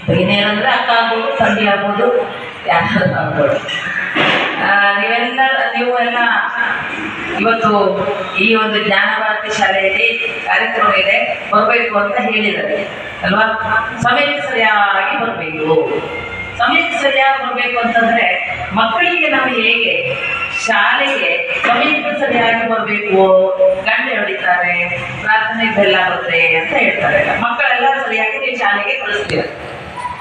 ಭಗಿನಿಯರಂದ್ರೆ ಅಕ್ಕ ಆಗ್ಬೋದು, ತಂಗಿ ಆಗ್ಬೋದು, ಯಾರು ಆಗ್ಬೋದು. ನೀವು ಎಲ್ಲ ಇವತ್ತು ಈ ಒಂದು ಜ್ಞಾನ ಭಾರತಿ ಶಾಲೆಯಲ್ಲಿ ಕಾರ್ಯಕ್ರಮ ಇದೆ, ಬರಬೇಕು ಅಂತ ಹೇಳಿದ್ದಾರೆ ಅಲ್ವಾ? ಸಮಯಕ್ಕೆ ಸರಿಯಾಗಿ ಬರಬೇಕು. ಸಮಯಕ್ಕೆ ಸರಿಯಾಗಿ ಬರಬೇಕು ಅಂತಂದ್ರೆ ಮಕ್ಕಳಿಗೆ ನಾವು ಹೇಗೆ ಶಾಲೆಗೆ ಸಮಯಕ್ಕೆ ಸರಿಯಾಗಿ ಬರಬೇಕು, ಗಂಟೆ ಹೊಡಿತಾರೆ, ಪ್ರಾರ್ಥನೆ ಬೆಲ್ಲ ಬರುತ್ತೆ ಅಂತ ಹೇಳ್ತಾರೆ. ಮಕ್ಕಳೆಲ್ಲ ಸರಿಯಾಗಿ ನೀವು ಶಾಲೆಗೆ ಕಳಿಸ್ತೀರ.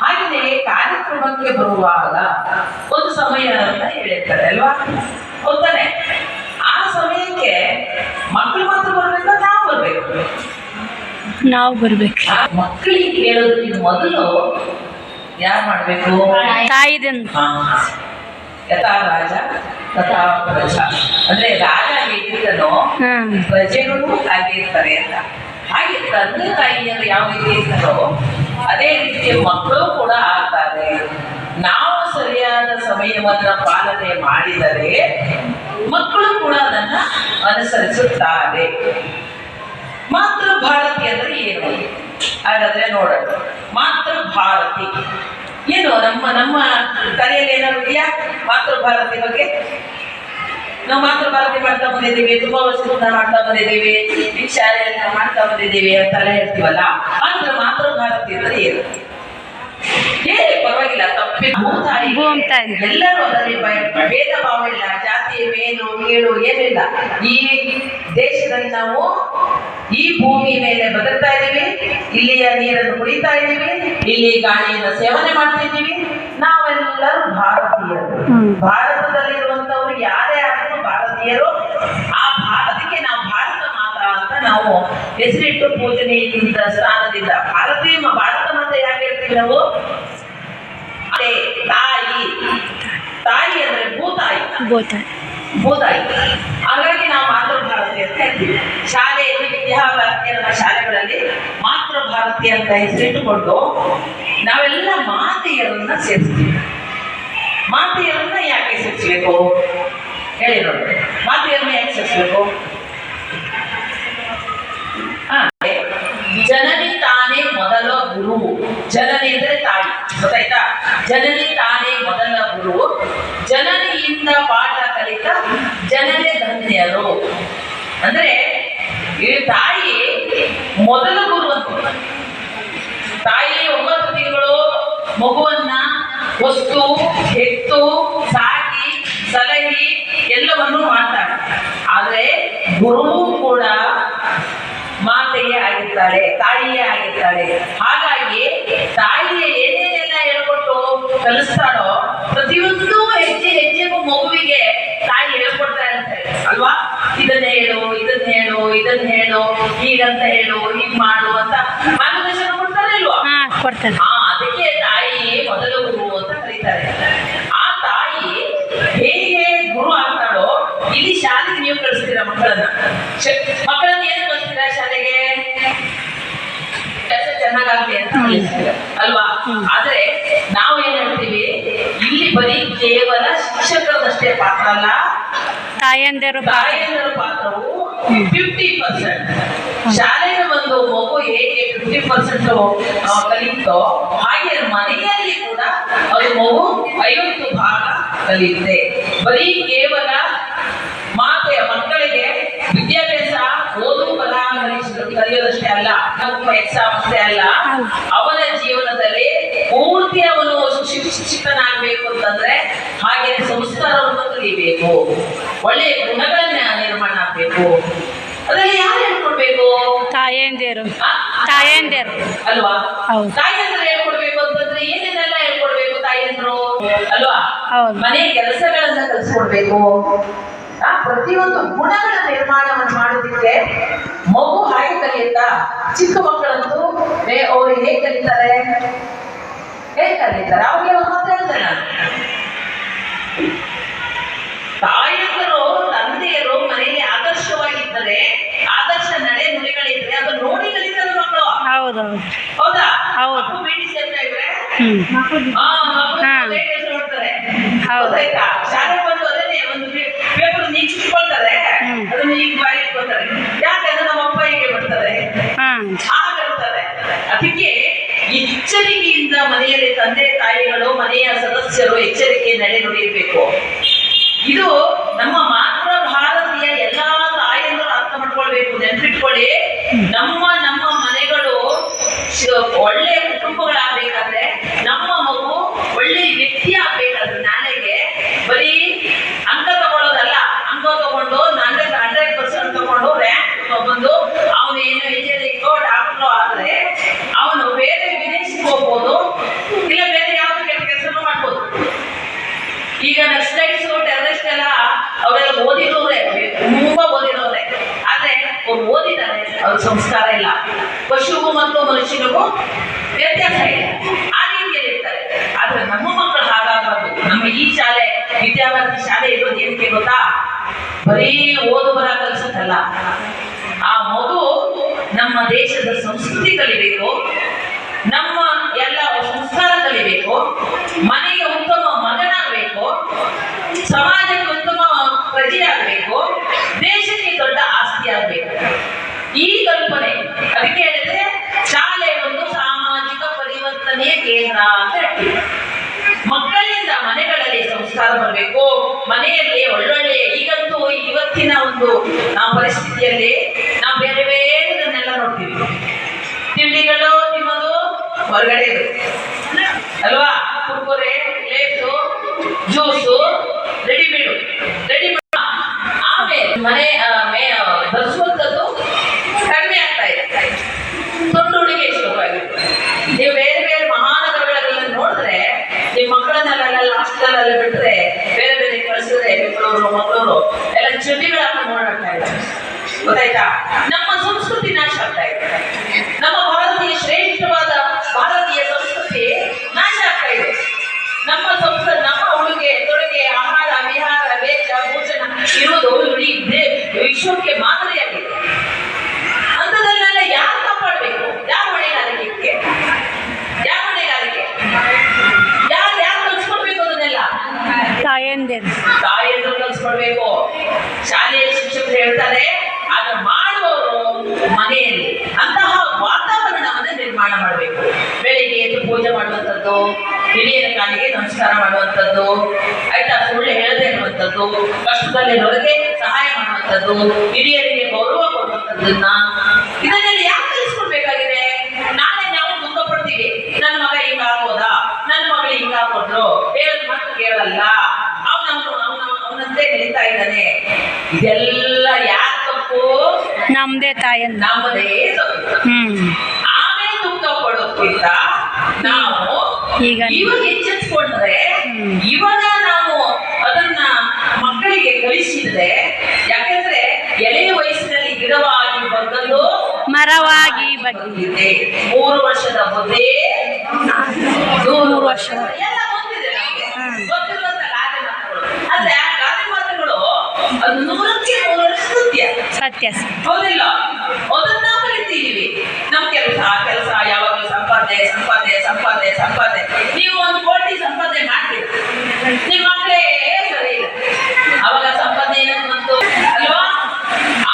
ಹಾಗೆಯೇ ಕಾರ್ಯಕ್ರಮಕ್ಕೆ ಬರುವಾಗ ಒಂದು ಸಮಯ ಅಂತ ಹೇಳಿರ್ತಾರೆ ಅಲ್ವಾ? ಹೌದಾನೆ? ಆ ಸಮಯಕ್ಕೆ ಮಕ್ಕಳು ಮಾತ್ರ ಬರ್ಬೇಕು, ನಾವು ಬರ್ಬೇಕು. ನಾವು ಬರ್ಬೇಕು. ಮಕ್ಕಳಿಗೆ ಹೇಳೋದಕ್ಕಿಂತ ಮೊದಲು ಯಾರು ಮಾಡ್ಬೇಕು? ಯಥಾ ರಾಜ ತಥಾ ಪ್ರಜಾ. ಅಂದ್ರೆ ರಾಜ ಹೇಗಿರ್ತಾನೋ ಪ್ರಜೆಗಳು ಹಾಗೆ ಇರ್ತಾರೆ ಅಂತ. ಹಾಗೆ ತಂದೆ ತಾಯಿಯರು ಯಾವ ರೀತಿ ಇರ್ತಾರೋ ಅದೇ ರೀತಿಯ ಮಕ್ಕಳು ಕೂಡ ಆಗ್ತಾರೆ. ನಾವು ಸರಿಯಾದ ಸಮಯವನ್ನ ಪಾಲನೆ ಮಾಡಿದರೆ ಮಕ್ಕಳು ಕೂಡ ಅದನ್ನ ಅನುಸರಿಸುತ್ತಾರೆ. ಮಾತೃ ಭಾರತಿ ಅಂದ್ರೆ ಏನು ಹಾಗಾದ್ರೆ ನೋಡೋಣ. ಮಾತೃ ಭಾರತಿ ಏನು? ನಮ್ಮ ಕಲೆಯಲ್ಲಿ ಏನಾದ್ರು ಇದೆಯಾ ಮಾತೃ ಭಾರತಿ ಬಗ್ಗೆ? ನಾವು ಮಾತೃ ಭಾರತಿ ಮಾಡ್ತಾ ಬಂದಿದ್ದೀವಿ, ತುಂಬಾ ವರ್ಷದಿಂದ ಮಾಡ್ತಾ ಬಂದಿದ್ದೀವಿ, ಈ ಶಾಲೆಯಲ್ಲಿ ನಾವು ಮಾಡ್ತಾ ಬಂದಿದ್ದೀವಿ ಅಂತೆಲ್ಲ ಹೇಳ್ತೀವಲ್ಲ. ಆದ್ರೆ ಮಾತೃ ಭಾರತಿ ಅಂದ್ರೆ ಏನು? ಹೇಳಿ, ಪರವಾಗಿಲ್ಲ, ತಪ್ಪಿಲ್ಲ. ಎಲ್ಲರೂ ಅದರಲ್ಲಿ ಭೇದ ಭಾವ ಇಲ್ಲ, ಜಾತಿ ಮೇಲು ಕೀಳು ಏನಿಲ್ಲ. ಈ ದೇಶದಲ್ಲಿ ನಾವು ಈ ಭೂಮಿ ಮೇಲೆ ಬದುಕ್ತಾ ಇದ್ದೀವಿ, ಇಲ್ಲಿಯ ನೀರನ್ನು ಕುಡಿತಾ ಇದ್ದೀವಿ, ಇಲ್ಲಿ ಗಾಳಿಯನ್ನು ಸೇವನೆ ಮಾಡ್ತಿದ್ದೀವಿ. ನಾವೆಲ್ಲರೂ ಭಾರತೀಯರು. ಭಾರತದಲ್ಲಿರುವಂತವ್ರು ಯಾರೇ ಆದರೂ ಭಾರತೀಯರು. ಆ ಭಾರತಕ್ಕೆ ನಾವು ಭಾರತ ಮಾತಾ ಅಂತ ನಾವು ಹೆಸರಿಟ್ಟು ಪೂಜನೆಯಿಂದ ಸ್ಥಾನದಿಂದ ಭಾರತ ಮಾತೆ ಯಾಕೆ ಹೇಳ್ತೀವಿ ನಾವು? ಅದೇ ತಾಯಿ ಅಂದ್ರೆ ಭೂತಾಯಿ. ಹಾಗಾಗಿ ನಾವು ಮಾತೃ ಭಾರತಿ ಅಂತ ಹೇಳ್ತೀವಿ. ಶಾಲೆಯಲ್ಲಿ ವಿದ್ಯಾಭಾರತಿಯ ಶಾಲೆಗಳಲ್ಲಿ ಮಾತೃ ಭಾರತಿ ಅಂತ ಹೆಸರಿಟ್ಟುಕೊಂಡು ನಾವೆಲ್ಲ ಮಾತೆಯರನ್ನ ಸೇರಿಸ್ತೀವಿ. ಮಾತೆಯರನ್ನ ಯಾಕೆ ಸೇರಿಸ್ಬೇಕು ಹೇಳಿ ನೋಡಿ. ಮಾತೆಯರನ್ನ ಯಾಕೆ ಸೇರಿಸ್ಬೇಕು? ಜನನಿ ತಾನೇ ಮೊದಲ ಗುರು. ಜನನಿ ಅಂದ್ರೆ ತಾಯಿ, ಗೊತ್ತಾಯ್ತಾ? ಜನನಿ ತಾನೇ ಮೊದಲ ಗುರು, ಜನನಿಯಿಂದ ಪಾಠ ಕಲಿತ ಜನರೇ ಧನ್ಯರು. ಅಂದ್ರೆ ಈ ತಾಯಿ ಮೊದಲ ಗುರು ಅಂತ. ತಾಯಿ 9 ತಿಂಗಳು ಮಗುವನ್ನ ಹೊಸ್ತು ಹೆತ್ತು ಸಾಕಿ ಸಲಹಿ ಎಲ್ಲವನ್ನೂ ಮಾಡ್ತಾಳೆ. ಆದ್ರೆ ಗುರು ಕೂಡ ಮಾತೆಯೇ ಆಗಿರ್ತಾಳೆ, ತಾಯಿಯೇ ಆಗಿರ್ತಾಳೆ. ಹಾಗಾಗಿ ತಾಯಿಯೇ ಏನೇನೆಲ್ಲ ಹೇಳ್ಕೊಟ್ಟು ಕಲಿಸ್ತಾಳೋ ಪ್ರತಿಯೊಂದು ಹೆಜ್ಜೆಗೂ ಮಗುವಿಗೆ ತಾಯಿ ಹೇಳ್ಕೊಡ್ತಾ ಇರ್ತಾರೆ ಅಲ್ವಾ? ಇದನ್ನ ಹೇಳು, ಹೀಗಂತ ಹೇಳು, ಹೀಗ್ ಮಾಡು ಅಂತ ಮಾರ್ಗದರ್ಶನ ಕೊಡ್ತಾರೆ ಇಲ್ವಾ? ಅದಕ್ಕೆ ತಾಯಿ ಮೊದಲ ಗುರು ಅಂತ ಕರೀತಾರೆ. ಆ ತಾಯಿ ಹೇಗೆ ಗುರು ಆಗ್ತಾಳೋ ಇಲ್ಲಿ ಶಾಲೆಗೆ ನೀವು ಕಳಿಸ್ತೀರಾ ಮಕ್ಕಳನ್ನ ಏನು ಕಳಿಸ್ತೀರಾ ಶಾಲೆಗೆ? ಕೆಲಸ ಚೆನ್ನಾಗಾಗ್ಲಿ ಅಂತ ಕಳಿಸ್ತೀರ ಅಲ್ವಾ? ಆದ್ರೆ ನಾವು ಏನ್ ಹೇಳ್ತೀವಿ, ಇಲ್ಲಿ ಬರೀ ಕೇವಲ ಶಿಕ್ಷಕರದಷ್ಟೇ ಪಾತ್ರ ಅಲ್ಲ, ತಾಯಂದಿರ ಪಾತ್ರವು 50%. ಶಾಲೆಯ ಒಂದು ಮಗು ಹೇಗೆ 50% ಕಲಿಯುತ್ತೋ ಹಾಗೆ ಮನೆಯಲ್ಲಿ ಕೂಡ ಅದು ಮಗು 50 ಭಾಗ ಕಲಿಯುತ್ತೆ. ಬರೀ ಕೇವಲ ಮಕ್ಕಳಿಗೆ ವಿದ್ಯಾಭ್ಯಾಸ ಓದು ಬಲ ಕಲಿಯೋದಷ್ಟೇ ಅಲ್ಲ, ಎಕ್ಸಾಮ್ ಅಷ್ಟೇ ಅಲ್ಲ, ಅವನ ಜೀವನದಲ್ಲಿ ಪೂರ್ತಿ ಅವನು ಶಿಕ್ಷಕನಾಗಬೇಕು ಅಂತಂದ್ರೆ ಹಾಗೆ ಸಂಸ್ಕಾರವನ್ನು ಕಲಿಬೇಕು, ಒಳ್ಳೆಯ ಗುಣಗಳನ್ನ ನಿರ್ಮಾಣ ಆಗ್ಬೇಕು. ಅದರಲ್ಲಿ ಯಾರು ಹೇಳ್ಕೊಡ್ಬೇಕು? ತಾಯಂದಿರು ಅಲ್ವಾ? ತಾಯಂದ್ರು ಹೇಳ್ಕೊಡ್ಬೇಕು ಅಂತಂದ್ರೆ ಏನೇನೆಲ್ಲ ಹೇಳ್ಕೊಡ್ಬೇಕು ತಾಯಂದ್ರು ಅಲ್ವಾ? ಮನೆ ಕೆಲಸಗಳನ್ನ ಕಲಿಸ್ಕೊಡ್ಬೇಕು. ಪ್ರತಿಯೊಂದು ಗುಣಗಳ ನಿರ್ಮಾಣವನ್ನು ಮಾಡೋದಿಕ್ಕೆ ಮಗು ಹಾಗೆ ಕಲಿಯುತ್ತಾ? ಚಿಕ್ಕ ಮಕ್ಕಳಂತೂ ಅವ್ರು ಹೇಗೆ ಕಲಿತಾರೆ ಅವಾಗಲೇ ಒಂದು ಮಾತು ಹೇಳಿದೆ ನಾನು. ತಾಯಂದಿರು ತಂದೆಯರು ಮನೆಯಲ್ಲಿ ಆದರ್ಶವಾಗಿದ್ದರೆ, ಆದರ್ಶ ನಡೆ ನುಡಿಗಳಿದ್ರೆ ಅದು ನೋಡಿ ಕಲಿತಾರೆ ಮಕ್ಕಳು. ಹೌದಾ? ಭೇಟಿ ಸೇರ್ತಾ ಇದ್ರೆ ನೋಡ್ತಾರೆ, ಶಾಲೆ ಬಂದು ಅದನ್ನೇ ಒಂದು ಪೇಪರ್ ನೀಚಿಟ್ಕೊಳ್ತಾರೆ, ಅದನ್ನ ಈಗ ಬಾಯಿ ಇಟ್ಕೊಳ್ತಾರೆ. ಯಾಕಂದ್ರೆ ನಮ್ಮ ಅಪ್ಪ ಹೀಗೆ ಬರ್ತಾರೆ, ಆಗ ಅದಕ್ಕೆ ಎಚ್ಚರಿಕೆಯಿಂದ ಮನೆಯಲ್ಲಿ ತಂದೆ ತಾಯಿಗಳು ಮನೆಯ ಸದಸ್ಯರು ಎಚ್ಚರಿಕೆ ನಡೆನುಡಿಯಬೇಕು. ಇದು ನಮ್ಮ ಮಾತೃ ಭಾರತೀಯ ಎಲ್ಲಾ ತಾಯಿಯರು ಅರ್ಥ ಮಾಡ್ಕೊಳ್ಬೇಕು. ನೆನ್ಪಿಟ್ಕೊಳ್ಳಿ, ನಮ್ಮ ಮನೆಗಳು ಒಳ್ಳೆಯ ಕುಟುಂಬಗಳಾಗಬೇಕಾದ್ರೆ, ನಮ್ಮ ಮಗು ಒಳ್ಳೆಯ ವ್ಯಕ್ತಿ ಆಗ್ಬೇಕಾದ್ರೆ, ನಾಳೆಗೆ ಬರೀ ಅಂಕ ತಗೊಳ್ಳೋದಲ್ಲ, ಅಂಕ ತಗೊಂಡು 100% ತಗೊಂಡು ರ್ಯಾಂಕ್ ಬಂದು ಅವನು ಏನು ಇಂಜಿನಿಯರಿಂಗೋ ಡಾಕ್ಟರ್ ಆದ್ರೆ ಅವನು ಬೇರೆ ವಿದೇಶಕ್ಕೆ ಹೋಗ್ಬೋದು, ಇಲ್ಲ ಬೇರೆ ಯಾವ್ದು ಕೆಟ್ಟ ಕೆಲಸನೂ ಮಾಡ್ಬೋದು. ಈಗ ನಕ್ಸಲೈಟ್ಸ್ ಟೆರರಿಸ್ಟ್ ಎಲ್ಲ ಅವರೆಲ್ಲ ಓದಿರೋರೆ, ತುಂಬಾ ಓದಿರೋರೆ, ಆದ್ರೆ ಅವ್ರು ಓದಿದ್ದಾರೆ, ಅವ್ರ ಸಂಸ್ಕಾರ ಇಲ್ಲ. ಪಶುವು ಮತ್ತು ಮನುಷ್ಯನಿಗೂ ವ್ಯತ್ಯಾಸ ಇದೆ, ಆ ರೀತಿಯಲ್ಲಿ ಇರ್ತಾರೆ. ಆದ್ರೆ ನಮ್ಮ ಮಕ್ಕಳು ಹಾಗಾಗಬಾರ್ದು. ನಮ್ಮ ಈ ಶಾಲೆ ವಿದ್ಯಾಭ್ಯಾಸ ಶಾಲೆ ಇರೋದು ಏನಕ್ಕೆ ಗೊತ್ತಾ? ಬರೀ ಓದು ಬರ ಕಲಿಸೋದಲ್ಲ, ಆ ಮಗು ನಮ್ಮ ದೇಶದ ಸಂಸ್ಕೃತಿ ಕಲಿಬೇಕು, ನಮ್ಮ ಎಲ್ಲ ಸಂಸ್ಕಾರ ಕಲಿಬೇಕು, ಮನೆಗೆ ಉತ್ತಮ ಮಗನಾಗಬೇಕು, ಸಮಾಜಕ್ಕೆ ಉತ್ತಮ ಪ್ರಜೆಯಾಗಬೇಕು, ದೇಶಕ್ಕೆ ದೊಡ್ಡ ಆಸ್ತಿ ಆಗಬೇಕು. ಈ ಕಲ್ಪನೆ, ಅದಕ್ಕೆ ಹೇಳಿದ್ರೆ ಶಾಲೆ ಒಂದು ಸಾಮಾಜಿಕ ಪರಿವರ್ತನೆಯ ಕೇಂದ್ರ ಅಂತ ಹೇಳ್ತೀವಿ. ಮಕ್ಕಳಿಂದ ಮನೆಗಳಲ್ಲಿ ಸಂಸ್ಕಾರ ಬರಬೇಕು, ಮನೆಯಲ್ಲಿ ಒಳ್ಳೊಳ್ಳೆ, ಈಗಂತೂ ಇವತ್ತಿನ ಒಂದು ಪರಿಸ್ಥಿತಿಯಲ್ಲಿ ನಾವು ಬೇರೆ ಬೇರೆದನ್ನೆಲ್ಲ ನೋಡ್ತೀವಿ. ತಿಂಡಿಗಳು ತಿನ್ನೋದು ಹೊರಗಡೆ ಅಲ್ವಾ, ಕುರ್ಕುರೆ, ಲೇಸು, ಜ್ಯೂಸು, ರೆಡಿಮೇಡು. ಆಮೇಲೆ ಮನೆ ಧರಿಸುವಂಥದ್ದು ಕಡಿಮೆ ಆಗ್ತಾ ಇದೆ. ತೊಂಡುಳಿಗೆ ಶುರುವಾಗಿದೆ. ನೀವು ಬೇರೆ ಬೇರೆ ಮಹಾನಗರಗಳೆಲ್ಲ ನೋಡಿದ್ರೆ, ನಿಮ್ಮ ಮಕ್ಕಳನ್ನೆಲ್ಲ ಹಾಸ್ಟೆಲಲ್ಲಿ ಬಿಟ್ಟರೆ, ಬೇರೆ ಬೇರೆ ಕಳಿಸಿದ್ರೆ ಬೆಂಗಳೂರು ಮಂಗಳೂರು ಎಲ್ಲ ಚಟಿಗಳನ್ನ ನೋಡ್ತಾ ಇದ್ದಾರೆ. ಗೊತ್ತಾಯ್ತಾ? ನಮ್ಮ ಸಂಸ್ಕೃತಿ ನಾಶ ಆಗ್ತಾ ಇದೆ. ನಮ್ಮ ಭಾರತೀಯ ಶ್ರೇಷ್ಠವಾದ ಭಾರತೀಯ ಸಂಸ್ಕೃತಿ ನಾಶ ಆಗ್ತಾ ಇದೆ. ನಮ್ಮ ಸಂಸ್ಕೃತಿ, ನಮ್ಮ ಉಡುಗೆ ತೊಡುಗೆ, ಆಹಾರ ವಿಹಾರ ವೇಷ ಭೂಷಣ ಇರುವುದು ಇಡೀ ವಿಶ್ವಕ್ಕೆ ಮಾದರಿಯಾಗಿದೆ. ಅಂಥದನ್ನೆಲ್ಲ ಯಾರು ಕಾಪಾಡಬೇಕು? ಯಾರು ಹೊಣೆಗಾರಿಕೆ? ಯಾರು ಕಲಿಸ್ಕೊಡ್ಬೇಕು? ಅದನ್ನೆಲ್ಲ ತಾಯಂದಿರು ಕಲಿಸ್ಕೊಡ್ಬೇಕು. ಶಾಲೆಯ ಶಿಕ್ಷಕರು ಹೇಳ್ತಾರೆ, ಆದ್ರೆ ಮಾಡುವವರು ಮನೆಯಲ್ಲಿ ಅಂತಹ ವಾತಾವರಣವನ್ನು ನಿರ್ಮಾಣ ಮಾಡಬೇಕು. ಬೆಳಿಗ್ಗೆ ಎದ್ದು ಪೂಜೆ ಮಾಡುವಂಥದ್ದು, ಹಿರಿಯರ ಕಾಲಿಗೆ ನಮಸ್ಕಾರ ಮಾಡುವಂಥದ್ದು, ಆಯ್ತಾ, ಸುಳ್ಳು ಹೇಳದೆ ಇರುವಂಥದ್ದು, ಕಷ್ಟದಲ್ಲಿರೋರಿಗೆ ಸಹಾಯ ಮಾಡುವಂಥದ್ದು, ಹಿರಿಯರಿಗೆ ಗೌರವ ಕೊಡುವಂಥದ್ದನ್ನ, ಇದನ್ನೆಲ್ಲ ಯಾಕೆ ಕಲಿಸ್ಕೊಡ್ಬೇಕಾಗಿದೆ? ನಾಳೆ ನಾವು ದುಃಖ ಪಡ್ತೀವಿ, ನನ್ನ ಮಗ ಹಿಂಗ ಆಗೋದಾ, ನನ್ನ ಮಗಳು ಹಿಂಗ ಆಗೋದ್ರು, ಹೇಳದ್ ಮಾತು ಕೇಳಲ್ಲ, ಅವನಂತೆ ನಡೀತಾ ಇದ್ದಾನೆ. ಇದೆಲ್ಲ ಯಾಕೆ ತಪ್ಪು? ನಮ್ದೇ ತಾಯಂದ, ನಮ್ಮದೇ ತಪ್ಪು. ಆಮೇಲೆ ದುಃಖ ಪಡೋದ್ಕಿಂತ ನಾವು ಇವಾಗ ಎಚ್ಚೆತ್ಕೊಂಡ್ರೆ, ಇವಾಗ ನಾವು ಅದನ್ನ ಮಕ್ಕಳಿಗೆ ಕಲಿಸಿದ್ರೆ, ಯಾಕಂದ್ರೆ ಎಳೆಯ ವಯಸ್ಸಿನಲ್ಲಿ ಗಿಡವಾಗಿ ಬಗ್ಗಲು ಮರವಾಗಿ ಬಗ್ಗಿದೆ. 3 ವರ್ಷದ ಬುದ್ಧಿ 100 ವರ್ಷ ಎಲ್ಲ ಗೊತ್ತಿದೆ ನಮಗೆ, ಗೊತ್ತಿರುವಂತ ಗಾದೆ ಮಾತುಗಳು. ಆದ್ರೆ ಆ ಗಾದೆ ಮಾತುಗಳು ಅದು 100ಕ್ಕೆ 100 ಸತ್ಯ, ಹೌದಿಲ್ಲ? ಅದನ್ನ ಕಲಿತೀವಿ. ನಮ್ ಕೆಲಸ ಯಾವಾಗಲೂ ಸಂಪಾದನೆ. ನೀವು 1 ಕೋಟಿ ಸಂಪಾದನೆ ಮಾಡ್ತೀರಿ, ನಿಮ್ಮ ಮಕ್ಕಳೇ ಸರಿ ಇಲ್ಲ. ಅವಾಗ ಸಂಪಾದನೆ ಏನಂತ ಬಂತು ಅಲ್ವಾ?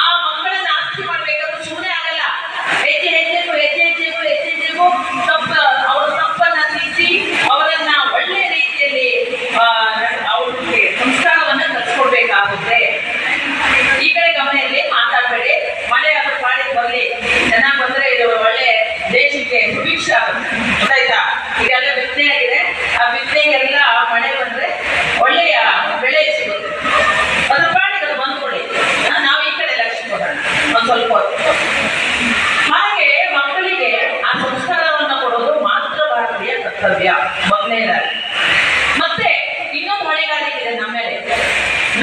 ಆ ಮಕ್ಕಳನ್ನ ಆಸ್ತಿ ಮಾಡ್ಬೇಕಾದ್ರೂ ಸುಮ್ಮನೆ ಆಗಲ್ಲ. ಹೆಜ್ಜೆಗೂ ಅವ್ರ ತಪ್ಪನ್ನ ತಿದ್ದಿ ಅವರನ್ನ ಒಳ್ಳೆ ರೀತಿಯಲ್ಲಿ ಅವ್ರಿಗೆ ಸಂಸ್ಕಾರವನ್ನ ಕಲಿಸ್ಕೊಡ್ಬೇಕಾಗುತ್ತೆ. ಈ ಕಡೆ ಗಮನೆಯಲ್ಲಿ ಮಾತಾಡಬೇಡಿ. ಮಳೆ ಅದ್ರ ಪಾಡಿಗೆ ಬರಲಿ, ಚೆನ್ನಾಗಿ ಬಂದ್ರೆ ಇದು ಒಳ್ಳೆ ದೇಶಕ್ಕೆ ಸುಭಿಕ್ಷೆ ಆಗುತ್ತೆ. ಗೊತ್ತಾಯ್ತಾ? ಇದೆಲ್ಲ ಬಿತ್ತನೆ ಆಗಿದೆ, ಆ ಬಿತ್ತನೆಗೆಲ್ಲ ಮಳೆ ಬಂದ್ರೆ ಒಳ್ಳೆಯ ಬೆಳೆ ಸಿಗುತ್ತೆ. ಅದ್ರ ಪಾಡಿಗೆ ಅದು ಬಂದ್ಕೊಡಿ. ನಾವು ಈ ಕಡೆ ಲಕ್ಷ್ಯ ಕೊಡೋಣ ಒಂದ್ ಸ್ವಲ್ಪ ಹೊತ್ತು. ಹಾಗೆ ಮಕ್ಕಳಿಗೆ ಆ ಸಂಸ್ಕಾರವನ್ನ ಕೊಡೋದು ಮಾತೃ ಭಾರತೀಯ ಕರ್ತವ್ಯ ಮೊದಲನೇದಾಗಿ. ಮತ್ತೆ ಇನ್ನೊಂದು ಹೊಣೆಗಾರಿಕೆ ಇದೆ ನಮ್ಮ ಮೇಲೆ.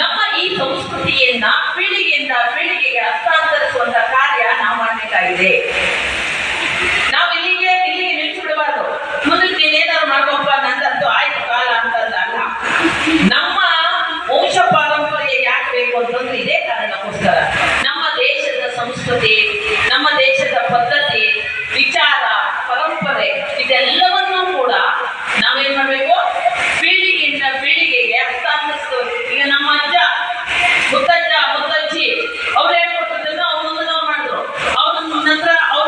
ನಮ್ಮ ಈ ಸಂಸ್ಕೃತಿಯನ್ನ ಪೀಳಿಗೆಯಿಂದ ಪೀಳಿಗೆಗೆ ಹಸ್ತಾಂತರಿಸುವಂತ ಕಾರ್ಯ ನಾವು ಮಾಡಬೇಕಾಗಿದೆ. ನಾವು ಇಲ್ಲಿಗೆ ನಿಲ್ಸಿಬಿಡಬಾರ್ದು. ಮುಂದಕ್ಕೆ ನೀನೇನಾದ್ರು ಮಾಡ್ಕೊಪ್ಪ, ನಂದಂತೂ ಆಯ್ತು ಕಾಲ ಅಂತಂದ ಅಲ್ಲ. ನಮ್ಮ ವಂಶ ಪಾರಂಪರ್ಯ ಯಾಕೆ ಬೇಕು ಅಂತಂದ್ರೆ ಇದೇ ಕಾರಣಕ್ಕೋಸ್ಕರ. ನಮ್ಮ ದೇಶದ ಸಂಸ್ಕೃತಿ, ನಮ್ಮ ದೇಶದ ಪದ್ಧತಿ, ವಿಚಾರ, ಪರಂಪರೆ ಇದೆಲ್ಲವನ್ನೂ ಕೂಡ ನಾವೇನ್ ಮಾಡ್ಬೇಕು? ಪೀಳಿಗೆಯಿಂದ ಪೀಳಿಗೆಗೆ ಹಸ್ತಾಂತರಿಸ್ತು. ಈಗ ನಮ್ಮ ಅಜ್ಜ, ಮುತ್ತಜ್ಜಿ ಅವ್ರು ಹೇಳ್ಕೊಟ್ಟದನ್ನ ಅವ್ರ ಮುಂದೆ ನಾವು ಮಾಡಿದ್ರು. ಅವ್ರ ನಂತರ ಅವ್ರ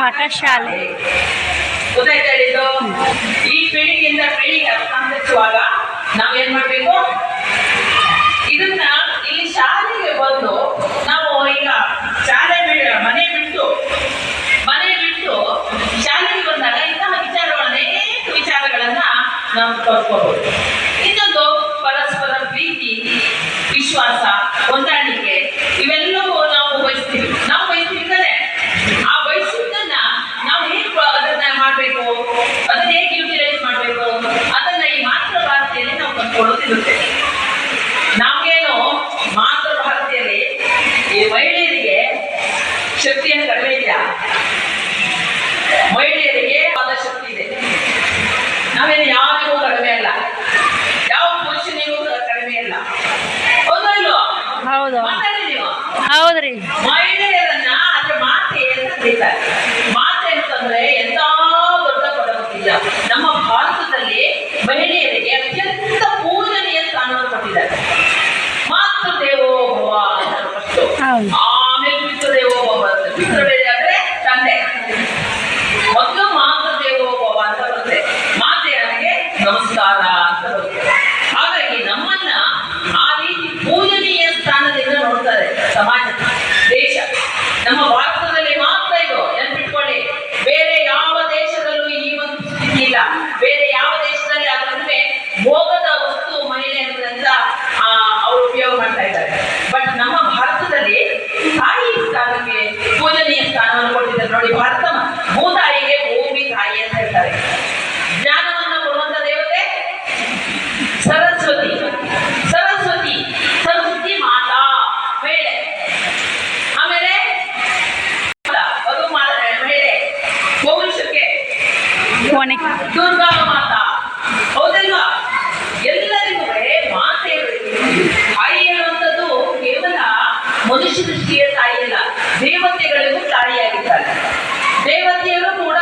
ಪಾಠಶಾಲೆ. ಗೊತ್ತಾಯ್ತಾ ಹೇಳಿದ್ದು? ಈ ಪೀಳಿಗೆಯಿಂದ ಪೀಳಿಗೆ ಹಸ್ತಾಂತರಿಸುವಾಗ ನಾವೇನ್ ಮಾಡ್ಬೇಕು? ಇದನ್ನ ಇಲ್ಲಿ ಶಾಲೆಗೆ ಬಂದು ನಾವು ಈಗ ಮನೆ ಬಿಟ್ಟು ಶಾಲೆಗೆ ಬಂದಾಗ ಇಂತಹ ಅನೇಕ ವಿಚಾರಗಳನ್ನ ನಾವು ಕಲ್ತ್ಕೋಬಹುದು. ಇನ್ನೊಂದು ಪರಸ್ಪರ ಪ್ರೀತಿ, ವಿಶ್ವಾಸ, ಹೊಂದಾಣಿಕೆ ಇವೆಲ್ಲವೂ ನಾವು ಬಯಸ್ತೀವಿ ತಾನೆ. ಆ ಬಯಸಿದ್ದನ್ನ ನಾವು ಹೇಗೆ ಅದನ್ನ ಮಾಡ್ಬೇಕು, ಅದನ್ನ ಹೇಗೆ ಯುಟಿಲೈಸ್ ಮಾಡ್ಬೇಕು, ಅದನ್ನ ಈ ಮಾತೃ ಭಾರತೀಯಲ್ಲಿ ನಾವು ಕಲ್ತ್ಕೊಳ್ಳೋದಿರುತ್ತೆ. ನಮ್ಗೇನು ಮಾತೃ ಭಾರತೀಯಲ್ಲಿ ಈ ಮಹಿಳೆಯರಿಗೆ ಶಕ್ತಿಯನ್ನು ಕಡಿಮೆ ಇದೆಯಾ? ಮಹಿಳೆಯರಿಗೆ ಆದ ಶಕ್ತಿ ಇದೆ. ನಾವೇನು ಯಾರಿಗೂ ಕಡಿಮೆ ಅಲ್ಲ, ಯಾವ ಪುರುಷನಿಗೂ ಕಡಿಮೆ ಇಲ್ಲ. ಹೌದಾ ಇಲ್ವೋ? ಹೌದು. ಮಾತಾಡಿ ನೀವು. ಹೌದ್ರಿ. ಮಹಿಳೆಯರನ್ನ ಅದ್ರ ಮಾತೆ ಅಂತ ಕರೀತಾರೆ. ಮಾತೆ ಅಂತಂದ್ರೆ ಎಂತ ದೊಡ್ಡ ಪದವಿಲ್ಲ. ನಮ್ಮ ಭಾರತದಲ್ಲಿ ಮಹಿಳೆಯರಿಗೆ ಅತ್ಯಂತ ಪೂಜನೀಯ ಸ್ಥಾನವನ್ನು ಕೊಟ್ಟಿದ್ದಾರೆ. ಮಾತೃ ದೇವೋ ಭವ ಅಂತ ಫಸ್ಟು, ಆಮೇಲೆ ಪಿತೃ ದೇವೋ ಭವ ಅಂತ. ಪಿತೃ ಅಂದ್ರೆ ತಂದೆ, ಮೊದಲು ಮಾತೃ ದೇವೋ ಭವ ಅಂತ ಬರುತ್ತೆ. ಮಾತೆಯರಿಗೆ ನಮಸ್ಕಾರ ಅಂತ ಬರುತ್ತೆ. ಹಾಗಾಗಿ ನಮ್ಮನ್ನ ಆ ರೀತಿ ಪೂಜನೀಯ ಸ್ಥಾನದಿಂದ ನೋಡ್ತಾರೆ ಸಮಾಜ, ದೇಶ. ನಮ್ಮ ಭಾರತದಲ್ಲಿ ಮಾತ್ರ ಇದು ನೆನ್ಪಿಟ್ಕೊಳ್ಳಿ. ಬೇರೆ ಯಾವ ದೇಶದಲ್ಲೂ ಈ ಒಂದು ಸ್ಥಿತಿ ಇಲ್ಲ. ಬೇರೆ ಯಾವ ದೇಶದಲ್ಲಿ ಅದಕ್ಕೆ ಭೋಗದ ವಸ್ತು ಮಹಿಳೆ ಅಂತ ಅವರು ಉಪಯೋಗ ಮಾಡ್ತಾ ಇದ್ದಾರೆ. ಬಟ್ ನಮ್ಮ ಭಾರತದಲ್ಲಿ ತಾಯಿ ಸ್ಥಾನಕ್ಕೆ ಪೂಜನೀಯ ಸ್ಥಾನವನ್ನು ಕೊಟ್ಟಿದ್ದಾರೆ ನೋಡಿ. ಭಾರತ ಭೂತಾಯಿಗೆ ಭೂಮಿ ತಾಯಿ ಅಂತ ಹೇಳ್ತಾರೆ. ಜ್ಞಾನವನ್ನು ಕೊಡುವಂತ ದೇವತೆ ಸರಸ್ವತಿ. ಸರಸ್ವತಿ ಮಾತಾ ಮಹಿಳೆ. ಆಮೇಲೆ ಅದು ಮಹಿಳೆ. ಗೋವಿಂಶಕ್ಕೆ ದುರ್ಗಾ ಮಾತಾ. ಹೌದಲ್ವಾ? ಎಲ್ಲರಿಗೂ ಮಾತೆ ತಾಯಿ ಹೇಳುವಂಥದ್ದು ಕೇವಲ ಮನುಷ್ಯ ದೃಷ್ಟಿಯ ತಾಯಿ ಅಲ್ಲ, ದೇವತೆಗಳಿಗೂ ತಾಯಿಯಾಗಿದ್ದಾರೆ. ದೇವತೆಯರು ಕೂಡ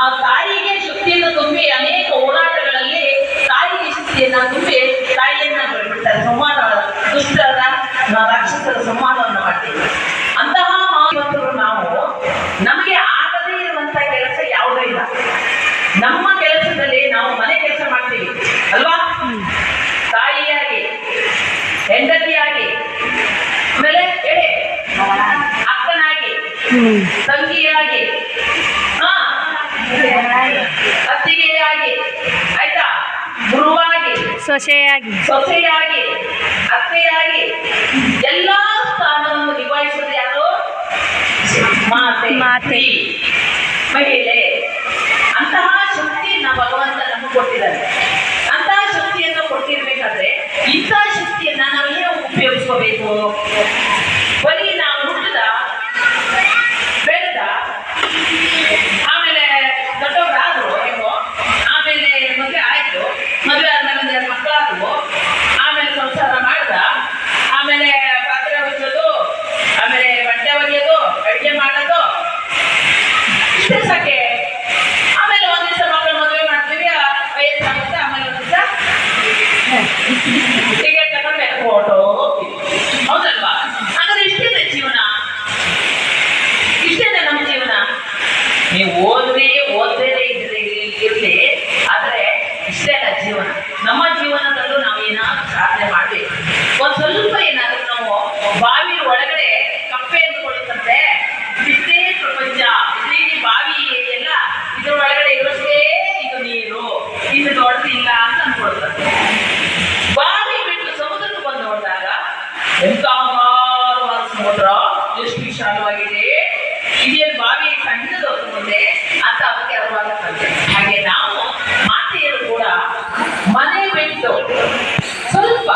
ಆ ತಾಯಿಗೆ ಶಕ್ತಿಯನ್ನು ತುಂಬಿ ಅನೇಕ ಹೋರಾಟಗಳಲ್ಲಿ ತಾಯಿಗೆ ಶಕ್ತಿಯನ್ನ ತುಂಬಿ ತಾಯಿಯನ್ನ ಬಿಡ್ತಾರೆ. ಸಂಹಾರ, ದುಷ್ಟರ ರಾಕ್ಷಸರ ಸಂಹಾರವನ್ನು ಮಾಡ್ತೀವಿ. ಅಂತಹ ಮಾತುಗಳು ನಾವು ನಮಗೆ ಆಗದೇ ಇರುವಂತಹ ಕೆಲಸ ಯಾವುದೂ ಇಲ್ಲ. ನಮ್ಮ ಕೆಲಸದಲ್ಲಿ ನಾವು ಮನೆ ಕೆಲಸ ಮಾಡ್ತೀವಿ ಅಲ್ವಾ? ತಾಯಿಯಾಗಿ, ಹೆಂಡತಿಯಾಗಿ, ಆಮೇಲೆ ಅಕ್ಕನಾಗಿ, ತಂಗಿಯಾಗಿ, ಅತ್ತಿಗೆಯಾಗಿ, ಆಯ್ತಾ, ಗುರುವಾಗಿ, ಸೊಸೆಯಾಗಿ, ಅತ್ತೆಯಾಗಿ ಎಲ್ಲಾ ಸ್ಥಾನವನ್ನು ನಿಭಾಯಿಸೋದು ಯಾರು? ಮಾತೆ. ಮಹಿಳೆ. ಅಂತಹ ಶಕ್ತಿಯನ್ನ ಭಗವಂತ ನಮಗೆ ಕೊಟ್ಟಿದ್ದಾರೆ. ಅಂತಹ ಶಕ್ತಿಯನ್ನು ಕೊಟ್ಟಿರ್ಬೇಕಾದ್ರೆ ಇಂತಹ ಶಕ್ತಿಯನ್ನ ನಾವು ಏನು ಉಪಯೋಗಿಸ್ಕೋಬೇಕು? ಬರೀ ನಾವು ಹುಟ್ಟಿದ, ಬೆಳೆದ, ಆಮೇಲೆ ದೊಡ್ಡವರಾದ್ರು ಹೇಗೋ, ಆಮೇಲೆ ಮದುವೆ ಆಯ್ತು, ಮದುವೆ ಆದ್ಮೇಲೆ ಒಂದೆರಡು ಮಕ್ಕಳಾದ್ರು, ಆಮೇಲೆ ಸಂಸಾರ ಮಾಡ್ದ, ಆಮೇಲೆ ಪಾತ್ರೆ ಹೊಚ್ಚೋದು, ಆಮೇಲೆ ಬಟ್ಟೆ ಒಗೆಯೋದು, ಅಡುಗೆ ಮಾಡೋದು, ಇಷ್ಟೇ ಸಾಕೆ. ಆಮೇಲೆ ಒಂದ್ ದಿವಸ ಮಕ್ಕಳು ಮದುವೆ ಮಾಡ್ತೀವಿ, ವಯಸ್ಸಾಗುತ್ತೆ. ಆಮೇಲೆ ಒಂದ್ ದಿವಸ ಟಿಕೆಟ್ ತಗೊಂಡು ಫೋಟೋ ಹೋಗ್ತೀವಿ. ಹೌದಲ್ವಾ? ಹಾಗಾದ್ರೆ ಇಷ್ಟೇನೆ ಜೀವನ, ಇಷ್ಟೇನೆ ನಮ್ಮ ಜೀವನ. ನೀವು ಓದದೇ ಇರಲಿ, ಆದರೆ ಇಷ್ಟೇ ಅಲ್ಲ ಜೀವನ. ನಮ್ಮ ಜೀವನದಲ್ಲೂ ನಾವು ಏನಾದ್ರು ಸಾಧನೆ ಮಾಡಬೇಕು. ಒಂದು ಸ್ವಲ್ಪ ಏನಾದರೂ ನಾವು ಬಾವಿ ಒಳಗಡೆ ಕಪ್ಪೆ ಅಂದ್ಕೊಳ್ಳುತ್ತಂತೆ, ಇಷ್ಟೇ ಪ್ರಪಂಚ, ಇದೇ ಬಾವಿ ಇದೆಯಲ್ಲ, ಇದ್ರ ಒಳಗಡೆ ಇರೋಷ್ಟೇ ಇದು ನೀರು, ಇನ್ನು ದೊಡ್ಡದಿಲ್ಲ ಅಂತ ಅಂದ್ಕೊಳ್ತಾರೆ. ಬಾವಿ ಬಿಟ್ಟು ಸಮುದ್ರಕ್ಕೆ ಬಂದು ನೋಡಿದಾಗ ಎಂತ ಅಪಾರವಾದ ಸಮುದ್ರ, ಎಷ್ಟು ವಿಶಾಲವಾಗಿದೆ, ಇದೇನು ಬಾವಿ ಸಣ್ಣದು ಮುಂದೆ ಅಂತ ಅವರಿಗೆ ಅರ್ಥವಾಗುತ್ತದೆ. ಹಾಗೆ ನಾವು ಮಾತೆಯರು ಕೂಡ ಮನೆ ಬಿಟ್ಟು ಸ್ವಲ್ಪ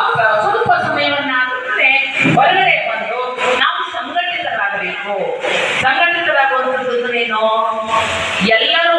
ಸಮಯವನ್ನಾದ್ರೆ ಹೊರಗಡೆ ಬಂದು ನಾವು ಸಂಘಟಿತರಾಗಬೇಕು. ಸಂಘಟಿತರಾಗುವಂಥದ್ದು ಏನು? ಎಲ್ಲರೂ